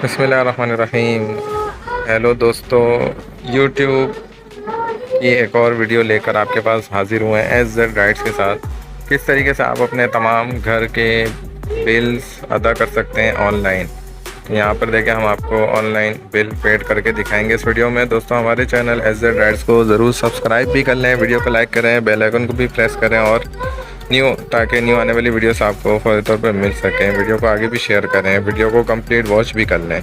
बिस्मिल्लाहिर्रहमानिर्रहीम। हेलो दोस्तों, यूट्यूब की एक और वीडियो लेकर आपके पास हाजिर हुए हैं एज़ गाइड्स के साथ। किस तरीके से आप अपने तमाम घर के बिल्स अदा कर सकते हैं ऑनलाइन। यहाँ पर देखें, हम आपको ऑनलाइन बिल पेड करके दिखाएंगे इस वीडियो में। दोस्तों, हमारे चैनल एज़ गाइड्स को ज़रूर सब्सक्राइब भी कर लें, वीडियो को लाइक करें, बेल आइकन को भी प्रेस करें और ताकि न्यू आने वाली वीडियोस आपको फौरी तौर पर मिल सकें। वीडियो को आगे भी शेयर करें, वीडियो को कंप्लीट वॉच भी कर लें।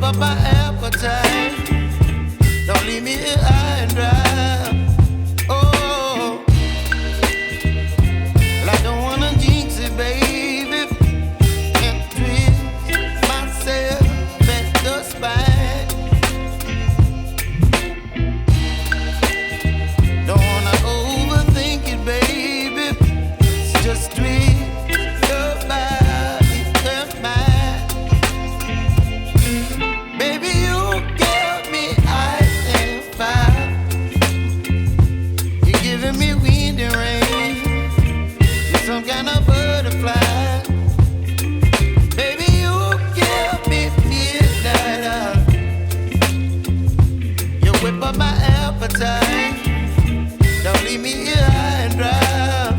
Up my appetite, don't leave me here high and dry. Oh, well, I don't wanna jinx it, baby, and twist myself at the spine. Don't wanna overthink it, baby, it's just twist your body and mine. But my appetite, don't leave me here high and dry.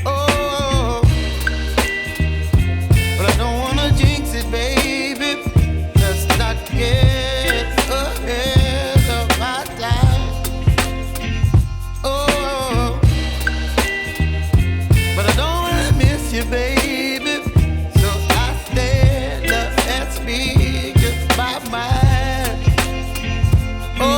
Oh, but I don't wanna jinx it, baby. Let's not get ahead of my time. Oh, but I don't wanna miss you, baby. So I stand up and speak just my mind. Oh.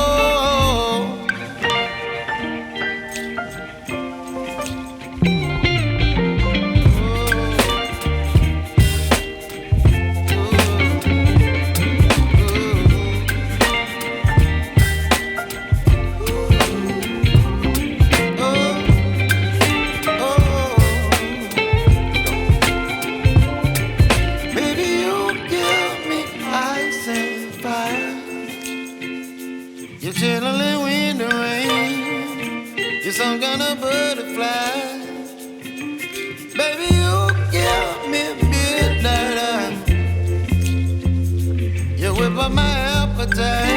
You're chilling in the rain. You're some kind of butterfly. Baby, you give me midnight. You whip up my appetite.